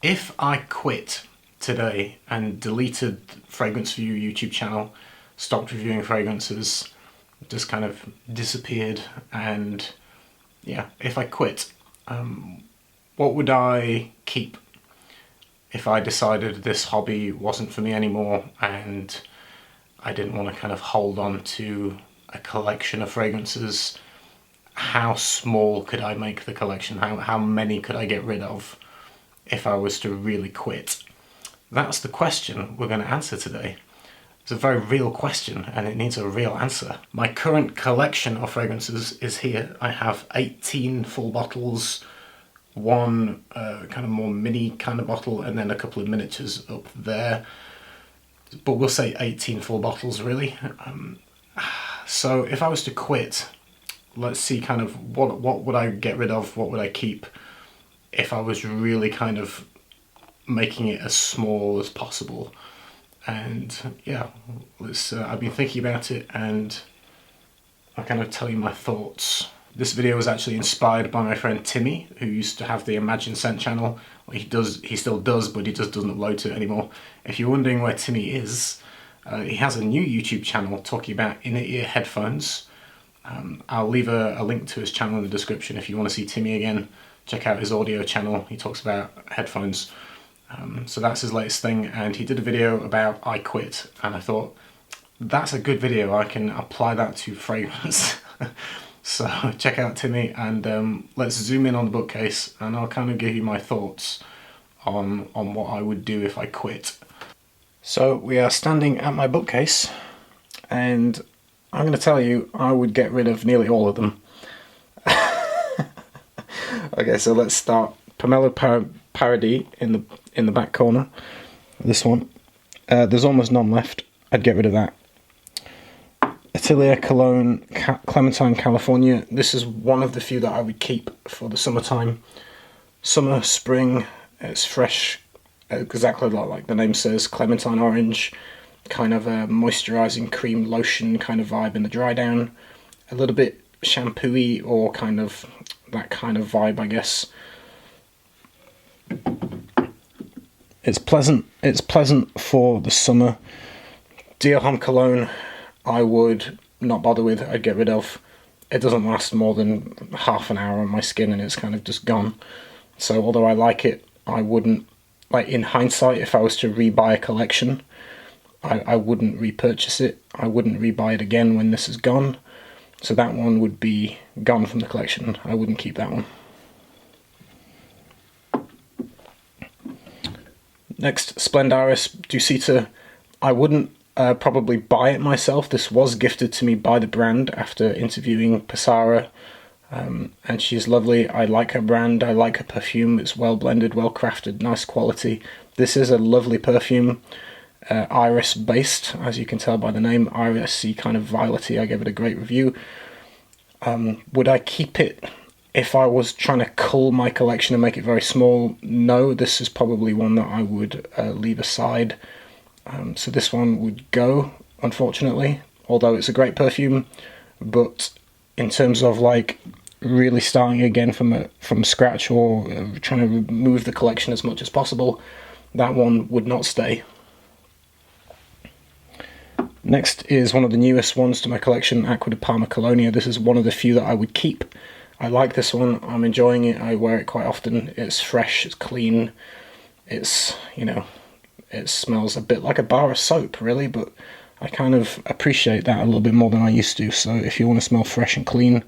If I quit today and deleted FragranceView YouTube channel, stopped reviewing fragrances, just kind of disappeared, and yeah, if I quit, what would I keep if I decided this hobby wasn't for me anymore and I didn't want to kind of hold on to a collection of fragrances? How small could I make the collection? How many could I get rid of if I was to really quit? That's the question we're going to answer today. It's a very real question and it needs a real answer. My current collection of fragrances is here. I have 18 full bottles, one kind of more mini kind of bottle, and then a couple of miniatures up there. But we'll say 18 full bottles really. So if I was to quit, let's see kind of what would I get rid of, what would I keep if I was really kind of making it as small as possible. And yeah, I've been thinking about it and I'll kind of tell you my thoughts. This video was actually inspired by my friend Timmy, who used to have the Imagine Scent channel. Well, he still does, but he just doesn't upload to it anymore. If you're wondering where Timmy is, he has a new YouTube channel talking about inner-ear headphones. I'll leave a link to his channel in the description if you want to see Timmy again. Check out his audio channel. He talks about headphones. So that's his latest thing, and he did a video about I quit, and I thought that's a good video. I can apply that to fragrance. So check out Timmy, and let's zoom in on the bookcase and I'll kind of give you my thoughts on what I would do if I quit. So we are standing at my bookcase and I'm going to tell you I would get rid of nearly all of them. Okay, so let's start. Pomelo Paradis in the back corner. This one. There's almost none left. I'd get rid of that. Atelier Cologne Clementine California. This is one of the few that I would keep for the summertime. Summer, spring, it's fresh, exactly like the name says, clementine orange, kind of a moisturising cream lotion kind of vibe in the dry down. A little bit shampoo-y or kind of that kind of vibe, I guess. It's pleasant for the summer. Dior Homme Cologne I would not bother with, I'd get rid of. It doesn't last more than half an hour on my skin and it's kind of just gone. So although I like it, I wouldn't, like in hindsight, if I was to rebuy a collection, I wouldn't repurchase it. I wouldn't rebuy it again when this is gone. So that one would be gone from the collection. I wouldn't keep that one. Next, Splendaris Dusita. I wouldn't probably buy it myself. This was gifted to me by the brand after interviewing Passara, and she's lovely. I like her brand, I like her perfume. It's well blended, well crafted, nice quality. This is a lovely perfume, iris based, as you can tell by the name, irisy kind of violety. I gave it a great review. Would I keep it if I was trying to cull my collection and make it very small? No, this is probably one that I would leave aside. So this one would go, unfortunately, although it's a great perfume. But in terms of like really starting again from scratch or trying to remove the collection as much as possible, that one would not stay. Next is one of the newest ones to my collection, Acqua di Parma Colonia. This is one of the few that I would keep. I like this one, I'm enjoying it, I wear it quite often. It's fresh, it's clean, it's, you know, it smells a bit like a bar of soap really, but I kind of appreciate that a little bit more than I used to. So if you want to smell fresh and clean,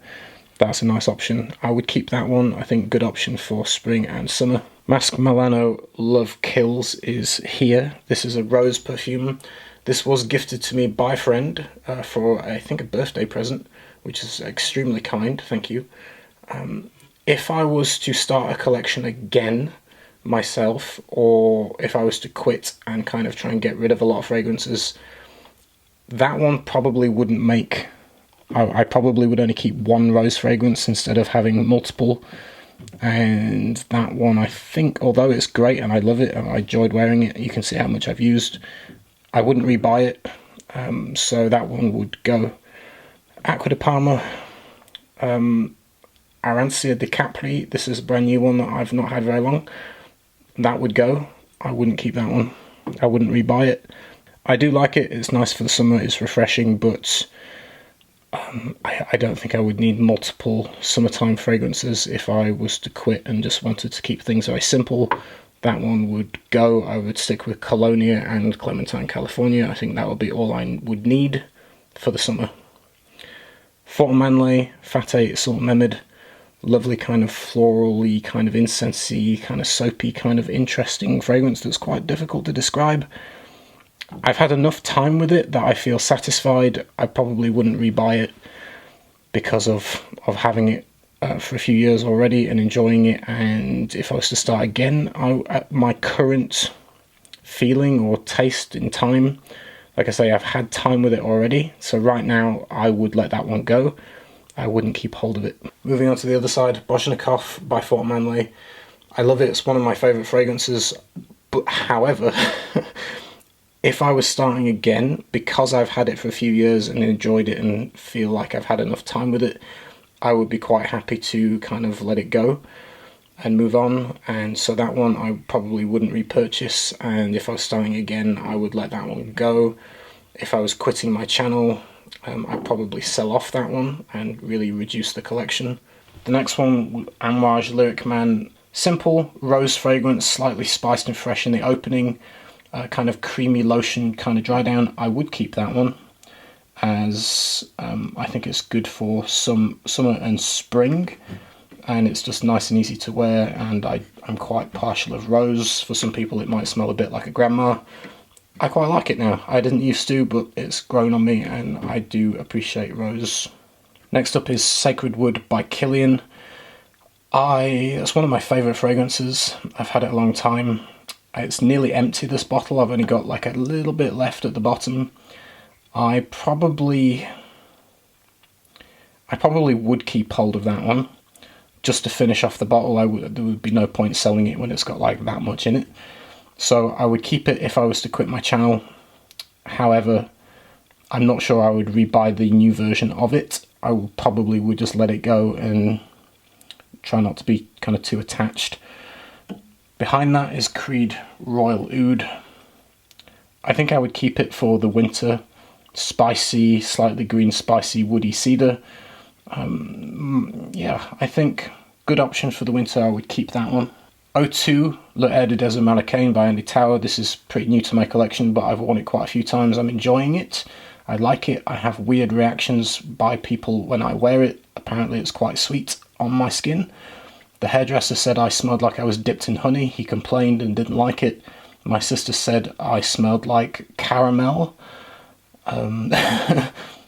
that's a nice option. I would keep that one. I think good option for spring and summer. Masque Milano Love Kills is here. This is a rose perfume. This was gifted to me by a friend for, I think, a birthday present, which is extremely kind, thank you. If I was to start a collection again myself, or if I was to quit and kind of try and get rid of a lot of fragrances, that one probably wouldn't make... I probably would only keep one rose fragrance instead of having multiple. And that one, I think, although it's great and I love it and I enjoyed wearing it, you can see how much I've used, I wouldn't rebuy it. So that one would go. Acqua di Parma, Arancia di Capri. This is a brand new one that I've not had very long. that would go. I wouldn't keep that one. I wouldn't rebuy it. I do like it. It's nice for the summer. It's refreshing, but I don't think I would need multiple summertime fragrances if I was to quit and just wanted to keep things very simple. That one would go. I would stick with Colonia and Clementine, California. I think that would be all I would need for the summer. Fort Manley, Fateh Salt Memid. Lovely kind of florally, kind of incensey, kind of soapy, kind of interesting fragrance that's quite difficult to describe. I've had enough time with it that I feel satisfied. I probably wouldn't rebuy it because of having it for a few years already and enjoying it. And if I was to start again, my current feeling or taste in time, like I say, I've had time with it already. So right now, I would let that one go. I wouldn't keep hold of it. Moving on to the other side, Bozhnikov by Fort Manley. I love it. It's one of my favourite fragrances. But however, if I was starting again, because I've had it for a few years and enjoyed it and feel like I've had enough time with it, I would be quite happy to kind of let it go and move on. And so that one I probably wouldn't repurchase. And if I was starting again, I would let that one go. If I was quitting my channel, I'd probably sell off that one and really reduce the collection. The next one, Amouage Lyric Man. Simple rose fragrance, slightly spiced and fresh in the opening. Kind of creamy lotion, kind of dry down. I would keep that one, as I think it's good for summer and spring, and it's just nice and easy to wear. And I'm quite partial of rose. For some people it might smell a bit like a grandma. I quite like it now. I didn't used to, but it's grown on me and I do appreciate rose. Next up is Sacred Wood by Kilian. It's one of my favourite fragrances. I've had it a long time. It's nearly empty, this bottle. I've only got like a little bit left at the bottom. I probably would keep hold of that one just to finish off the bottle. There would be no point selling it when it's got like that much in it. So I would keep it if I was to quit my channel. However, I'm not sure I would rebuy the new version of it. I probably would just let it go and try not to be kind of too attached. Behind that is Creed Royal Oud. I think I would keep it for the winter. Spicy, slightly green, spicy, woody cedar. Yeah, I think good option for the winter. I would keep that one. O2 Le Air du Desert Malacaine by Andy Tower. This is pretty new to my collection, but I've worn it quite a few times. I'm enjoying it. I like it. I have weird reactions by people when I wear it. Apparently it's quite sweet on my skin. The hairdresser said I smelled like I was dipped in honey. He complained and didn't like it. My sister said I smelled like caramel.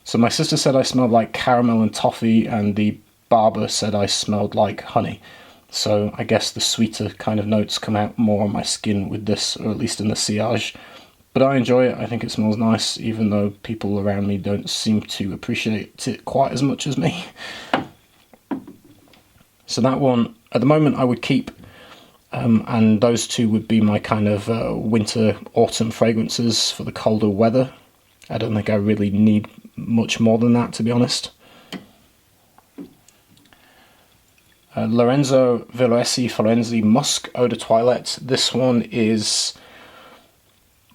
So my sister said I smelled like caramel and toffee, and the barber said I smelled like honey. So I guess the sweeter kind of notes come out more on my skin with this, or at least in the sillage. But I enjoy it. I think it smells nice, even though people around me don't seem to appreciate it quite as much as me. So that one, at the moment, I would keep. And those two would be my kind of winter, autumn fragrances for the colder weather. I don't think I really need much more than that, to be honest. Lorenzo Villolesi Florenzi Musk Eau de Toilette. This one is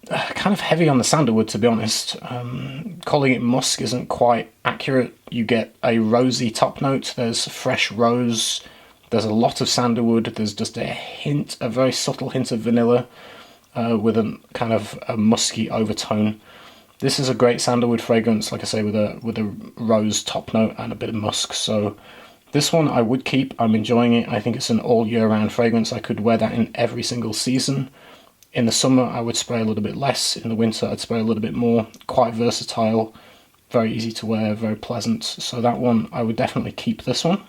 kind of heavy on the sandalwood, to be honest. Calling it musk isn't quite accurate. You get a rosy top note. There's fresh rose. There's a lot of sandalwood. There's just a very subtle hint of vanilla with a kind of a musky overtone. This is a great sandalwood fragrance, like I say, with a rose top note and a bit of musk. So this one I would keep. I'm enjoying it. I think it's an all year round fragrance. I could wear that in every single season. In the summer I would spray a little bit less. In the winter I'd spray a little bit more. Quite versatile, very easy to wear, very pleasant. So that one, I would definitely keep this one.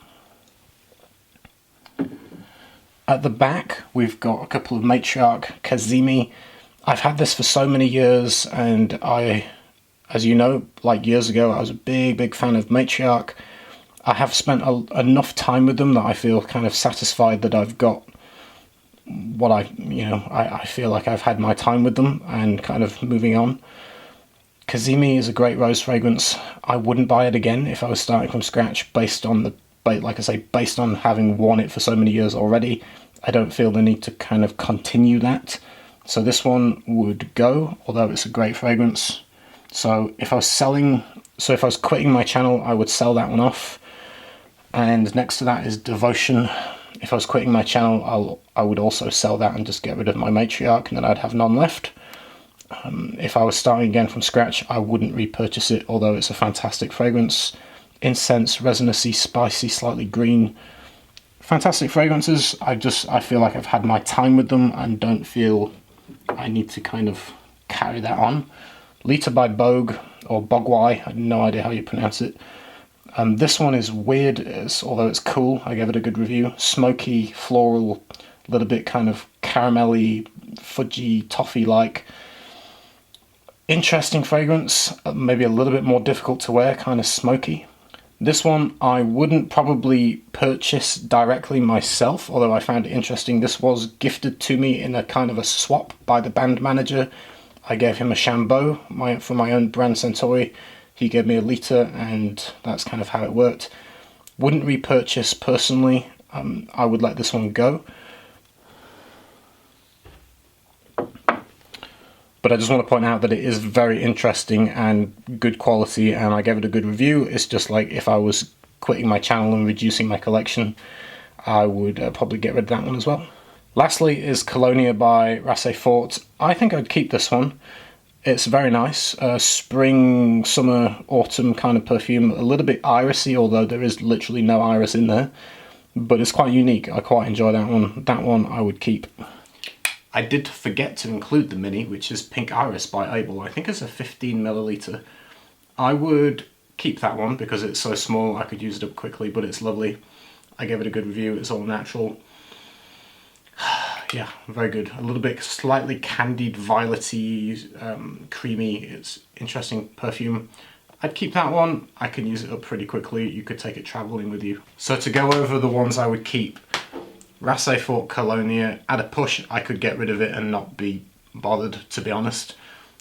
At the back we've got a couple of Matriarch Kazemi. I've had this for so many years, and as you know, like years ago, I was a big fan of Matriarch. I have spent enough time with them that I feel kind of satisfied that I've got what I feel like I've had my time with them and kind of moving on. Kazemi is a great rose fragrance. I wouldn't buy it again if I was starting from scratch based on having worn it for so many years already. I don't feel the need to kind of continue that. So this one would go, although it's a great fragrance. So if I was quitting my channel, I would sell that one off. And next to that is Devotion. If I was quitting my channel, I would also sell that and just get rid of my matriarch, and then I'd have none left. If I was starting again from scratch, I wouldn't repurchase it, although it's a fantastic fragrance. Incense, resinousy, spicy, slightly green. Fantastic fragrances. I feel like I've had my time with them and don't feel I need to kind of carry that on. Lita by Bogue, or Bogwai, I have no idea how you pronounce it. This one is weird, although it's cool. I gave it a good review. Smoky, floral, a little bit kind of caramelly, fudgy, toffee-like. Interesting fragrance, maybe a little bit more difficult to wear, kind of smoky. This one I wouldn't probably purchase directly myself, although I found it interesting. This was gifted to me in a kind of a swap by the band manager. I gave him a Chambeau from my own brand Centauri. He gave me a Lita, and that's kind of how it worked. Wouldn't repurchase personally. I would let this one go. But I just want to point out that it is very interesting and good quality, and I gave it a good review. It's just like if I was quitting my channel and reducing my collection, I would probably get rid of that one as well. Lastly is Colonia by Rasse Fort. I think I'd keep this one. It's very nice. Spring, summer, autumn kind of perfume. A little bit irisy, although there is literally no iris in there. But it's quite unique. I quite enjoy that one. That one I would keep. I did forget to include the mini, which is Pink Iris by Abel. I think it's a 15 milliliter. I would keep that one because it's so small, I could use it up quickly, but it's lovely. I gave it a good review, it's all natural. Yeah, very good. A little bit slightly candied, violety, creamy. It's interesting perfume. I'd keep that one. I can use it up pretty quickly. You could take it traveling with you. So to go over the ones I would keep. Rasse Fort Colonia, at a push I could get rid of it and not be bothered, to be honest,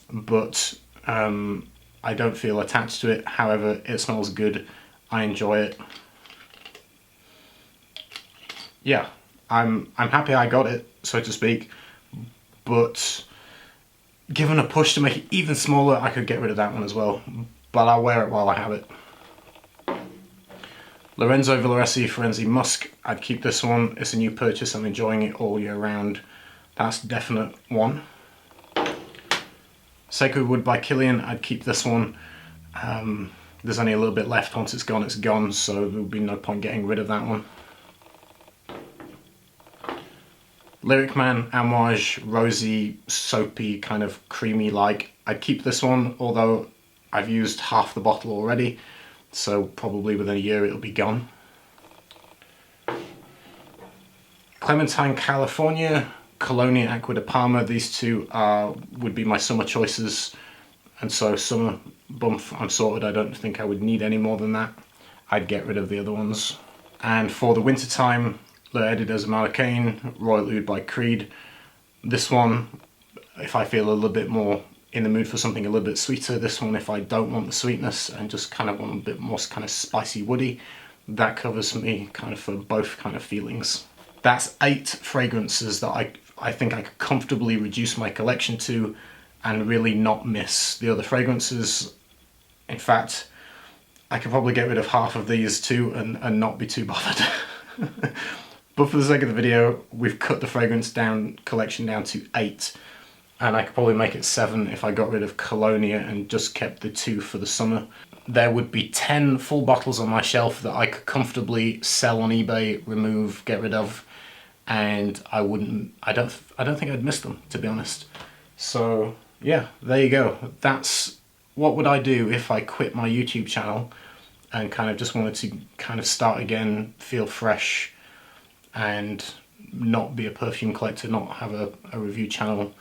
but I don't feel attached to it. However, it smells good, I enjoy it. Yeah, I'm happy I got it, so to speak, but given a push to make it even smaller, I could get rid of that one as well, but I'll wear it while I have it. Lorenzo Villoresi Firenze Musk, I'd keep this one. It's a new purchase, I'm enjoying it all year round. That's definite one. Sacred Wood by Killian, I'd keep this one. There's only a little bit left. Once it's gone, so there would be no point getting rid of that one. Lyric Man, Amouage, rosy, soapy, kind of creamy like. I'd keep this one, although I've used half the bottle already. So probably within a year it'll be gone. Clementine California, Colonia Acqua di Parma, these two would be my summer choices, and so summer, bump, I'm sorted. I don't think I would need any more than that. I'd get rid of the other ones. And for the winter time, Le Editeurs Marocain, Royal Oud by Creed. This one, if I feel a little bit more in the mood for something a little bit sweeter. This one, if I don't want the sweetness and just kind of want a bit more kind of spicy woody, that covers me kind of for both kind of feelings. That's 8 fragrances that I think I could comfortably reduce my collection to and really not miss the other fragrances. In fact, I could probably get rid of half of these too and not be too bothered. But for the sake of the video, we've cut the fragrance collection down to 8. And I could probably make it 7 if I got rid of Colonia and just kept the 2 for the summer. There would be 10 full bottles on my shelf that I could comfortably sell on eBay, remove, get rid of, and I don't think I'd miss them, to be honest. So yeah, there you go. That's what would I do if I quit my YouTube channel and kind of just wanted to kind of start again, feel fresh, and not be a perfume collector, not have a review channel.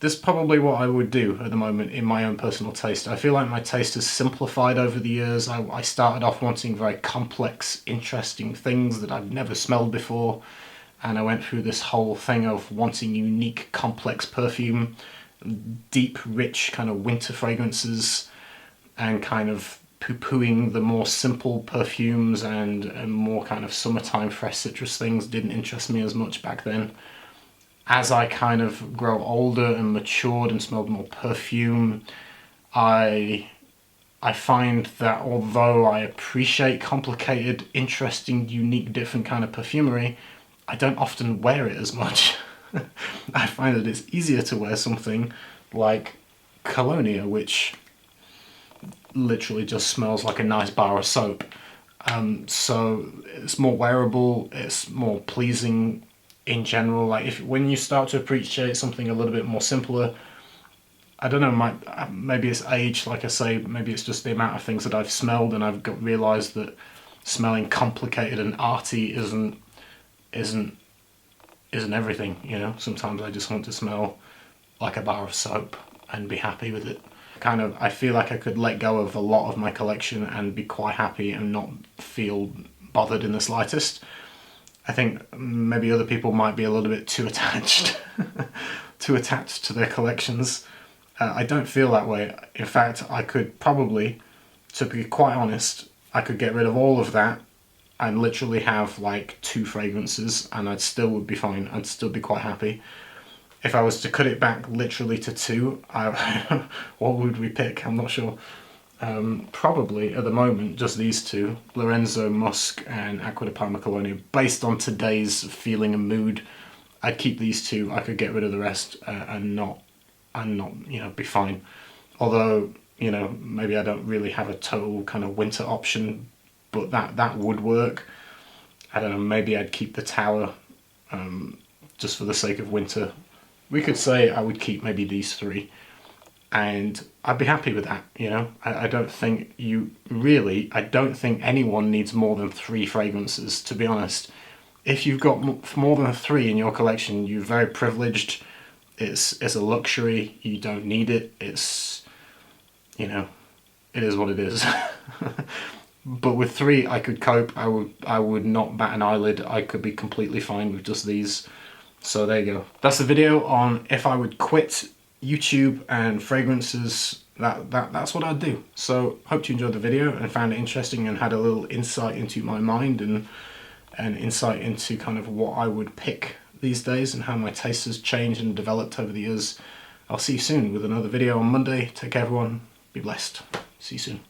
This is probably what I would do at the moment in my own personal taste. I feel like my taste has simplified over the years. I started off wanting very complex, interesting things that I'd never smelled before, and I went through this whole thing of wanting unique, complex perfume, deep, rich kind of winter fragrances, and kind of poo-pooing the more simple perfumes and more kind of summertime fresh citrus things didn't interest me as much back then. As I kind of grow older and matured and smelled more perfume, I find that although I appreciate complicated, interesting, unique, different kind of perfumery, I don't often wear it as much. I find that it's easier to wear something like Colonia, which literally just smells like a nice bar of soap. So it's more wearable, it's more pleasing in general. Like when you start to appreciate something a little bit more simpler, I don't know, maybe it's age, like I say, maybe it's just the amount of things that I've smelled, and I've realised that smelling complicated and arty isn't everything, you know. Sometimes I just want to smell like a bar of soap and be happy with it. I feel like I could let go of a lot of my collection and be quite happy and not feel bothered in the slightest. I think maybe other people might be a little bit too attached to their collections. I don't feel that way. In fact, I could probably, to be quite honest, I could get rid of all of that and literally have like 2 fragrances and would be fine. I'd still be quite happy. If I was to cut it back literally to 2, what would we pick? I'm not sure. Probably at the moment just these 2, Lorenzo Musk and Acqua di Parma Colonia. Based on today's feeling and mood, I'd keep these 2. I could get rid of the rest and not, you know, be fine. Although, you know, maybe I don't really have a total kind of winter option, but that would work. I don't know, maybe I'd keep the Tower just for the sake of winter. We could say I would keep maybe these 3 and I'd be happy with that, you know. I don't think anyone needs more than 3 fragrances, to be honest. If you've got more than 3 in your collection, you're very privileged. It's a luxury, you don't need it, it's, you know, it is what it is. But with 3 I could cope, I would not bat an eyelid, I could be completely fine with just these. So there you go. That's the video on if I would quit YouTube and fragrances. That's what I'd do. So hope you enjoyed the video and found it interesting and had a little insight into my mind and insight into kind of what I would pick these days and how my taste has changed and developed over the years. I'll see you soon with another video on Monday. Take care everyone, be blessed. See you soon.